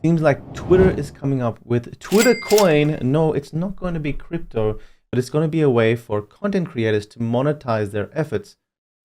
Seems like Twitter is coming up with Twitter coin. No, it's not going to be crypto, but it's going to be a way for content creators to monetize their efforts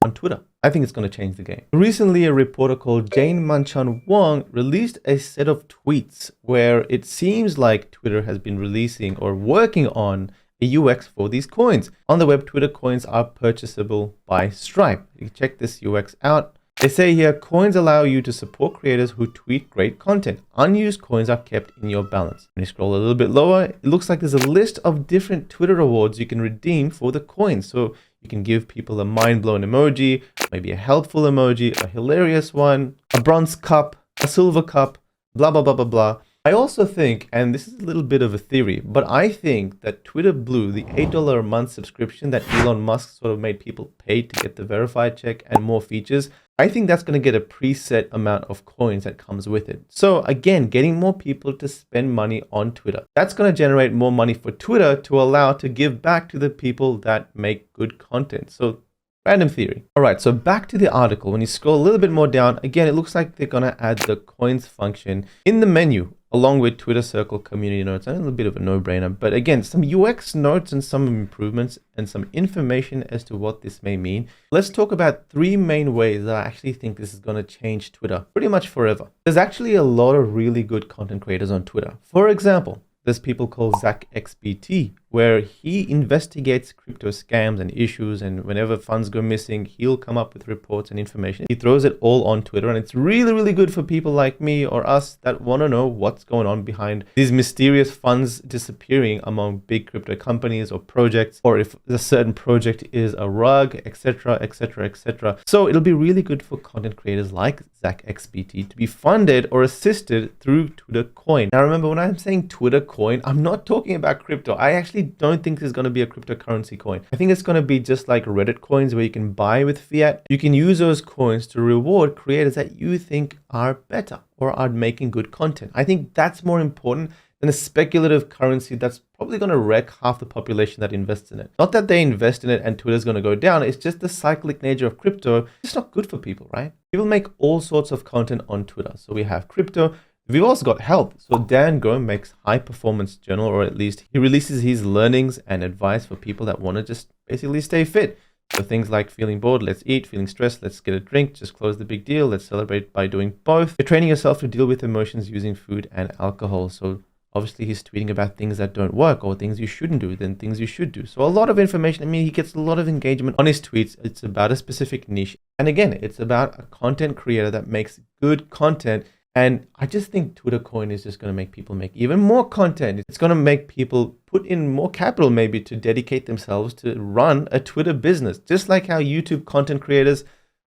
on Twitter. I think it's going to change the game. Recently, a reporter called Jane Manchan Wong released a set of tweets where it seems like Twitter has been releasing or working on a UX for these coins. On the web, Twitter coins are purchasable by Stripe. You can check this UX out. They say here, coins allow you to support creators who tweet great content. Unused coins are kept in your balance. When you scroll a little bit lower, it looks like there's a list of different Twitter rewards you can redeem for the coins. So you can give people a mind-blown emoji, maybe a helpful emoji, a hilarious one, a bronze cup, a silver cup, blah, blah, blah, blah, blah. I also think, and this is a little bit of a theory, but I think that Twitter Blue, the $8 a month subscription that Elon Musk sort of made people pay to get the verified check and more features, I think that's going to get a preset amount of coins that comes with it. So again, getting more people to spend money on Twitter. That's going to generate more money for Twitter to allow to give back to the people that make good content. So random theory. All right, so back to the article. When you scroll a little bit more down, again, it looks like they're going to add the coins function in the menu, along with Twitter Circle community notes. A little bit of a no-brainer, but again, some UX notes and some improvements and some information as to what this may mean. Let's talk about three main ways that I actually think this is going to change Twitter pretty much forever. There's actually a lot of really good content creators on Twitter. For example, there's people called Zach XBT, where he investigates crypto scams and issues, and whenever funds go missing, he'll come up with reports and information. He throws it all on Twitter, and it's really, really good for people like me or us that want to know what's going on behind these mysterious funds disappearing among big crypto companies or projects, or if a certain project is a rug, etc., etc., etc. So it'll be really good for content creators like Zach XBT to be funded or assisted through Twitter Coin. Now remember, when I'm saying Twitter Coin, I'm not talking about crypto. I actually don't think there's going to be a cryptocurrency coin. I think it's going to be just like Reddit coins where you can buy with fiat. You can use those coins to reward creators that you think are better or are making good content. I think that's more important than a speculative currency that's probably going to wreck half the population that invests in it. Not that they invest in it and Twitter's going to go down. It's just the cyclic nature of crypto. It's not good for people, right? People make all sorts of content on Twitter. So we have crypto. We've also got health. So Dan Go makes high performance journal, or at least he releases his learnings and advice for people that want to just basically stay fit. So things like feeling bored, let's eat, feeling stressed, let's get a drink, just close the big deal, let's celebrate by doing both. You're training yourself to deal with emotions using food and alcohol. So obviously he's tweeting about things that don't work or things you shouldn't do, then things you should do. So a lot of information. I mean, he gets a lot of engagement on his tweets. It's about a specific niche. And again, it's about a content creator that makes good content. And I just think Twitter Coin is just going to make people make even more content. It's going to make people put in more capital maybe to dedicate themselves to run a Twitter business. Just like how YouTube content creators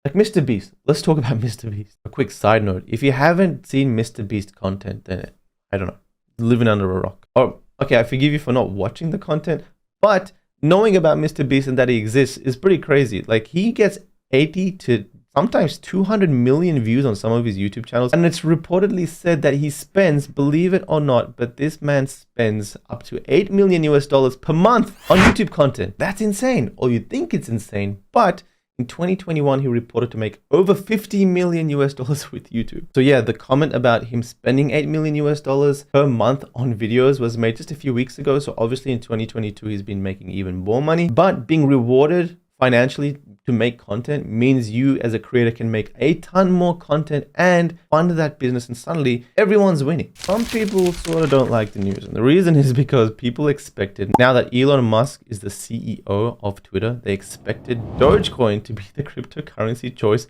like Mr. Beast. Let's talk about Mr. Beast. A quick side note. If you haven't seen Mr. Beast content, then I don't know, living under a rock. Oh, okay, I forgive you for not watching the content, but knowing about Mr. Beast and that he exists is pretty crazy. Like, he gets 80 to sometimes 200 million views on some of his YouTube channels. And it's reportedly said that he spends, believe it or not, but this man spends up to $8 million per month on YouTube content. That's insane. Or you think it's insane, but in 2021, he reported to make over $50 million with YouTube. So yeah, the comment about him spending $8 million per month on videos was made just a few weeks ago. So obviously in 2022, he's been making even more money, but being rewarded financially to make content means you as a creator can make a ton more content and fund that business, and suddenly everyone's winning. Some people sort of don't like the news, and the reason is because people expected, now that Elon Musk is the CEO of Twitter, they expected Dogecoin to be the cryptocurrency choice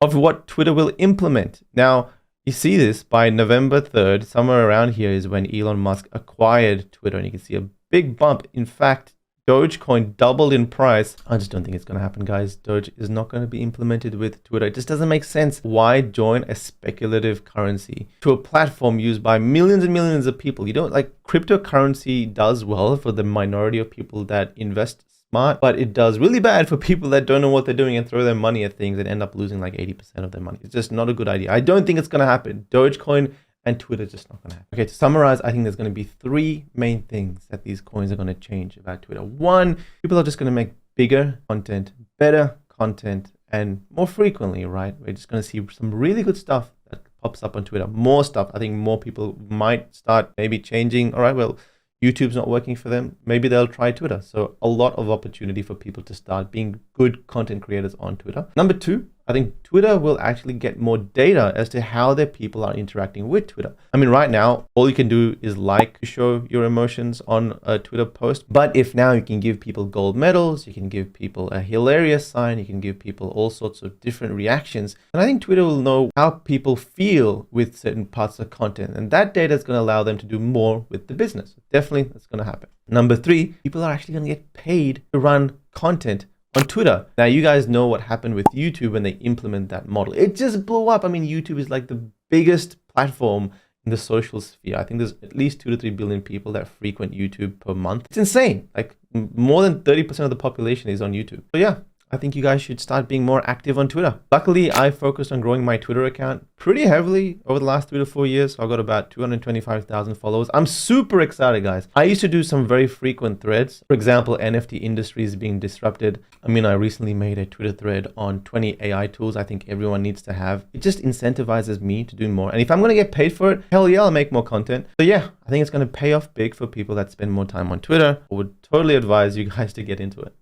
of what Twitter will implement. Now, you see this by November 3rd, somewhere around here is when Elon Musk acquired Twitter, and you can see a big bump. In fact, Dogecoin doubled in price. I just don't think it's going to happen, guys. Doge is not going to be implemented with Twitter. It just doesn't make sense. Why join a speculative currency to a platform used by millions and millions of people? You don't like cryptocurrency does well for the minority of people that invest smart, but it does really bad for people that don't know what they're doing and throw their money at things and end up losing like 80% of their money. It's just not a good idea. I don't think it's going to happen. Dogecoin and Twitter just not going to happen. Okay, to summarize, I think there's going to be three main things that these coins are going to change about Twitter. One, people are just going to make bigger content, better content, and more frequently, right? We're just going to see some really good stuff that pops up on Twitter. More stuff. I think more people might start maybe changing. All right, well, YouTube's not working for them. Maybe they'll try Twitter. So a lot of opportunity for people to start being good content creators on Twitter. Number two, I think Twitter will actually get more data as to how their people are interacting with Twitter. I mean, right now, all you can do is like to show your emotions on a Twitter post. But if now you can give people gold medals, you can give people a hilarious sign, you can give people all sorts of different reactions. And I think Twitter will know how people feel with certain parts of content. And that data is going to allow them to do more with the business. Definitely, that's going to happen. Number three, people are actually going to get paid to run content on Twitter. Now, you guys know what happened with YouTube when they implement that model. It just blew up. I mean, YouTube is like the biggest platform in the social sphere. I think there's at least 2 to 3 billion people that frequent YouTube per month. It's insane. Like more than 30% of the population is on YouTube. So yeah, I think you guys should start being more active on Twitter. Luckily, I focused on growing my Twitter account pretty heavily over the last 3 to 4 years. I've got about 225,000 followers. I'm super excited, guys. I used to do some very frequent threads. For example, NFT industry is being disrupted. I mean, I recently made a Twitter thread on 20 AI tools I think everyone needs to have. It just incentivizes me to do more. And if I'm going to get paid for it, hell yeah, I'll make more content. So yeah, I think it's going to pay off big for people that spend more time on Twitter. I would totally advise you guys to get into it.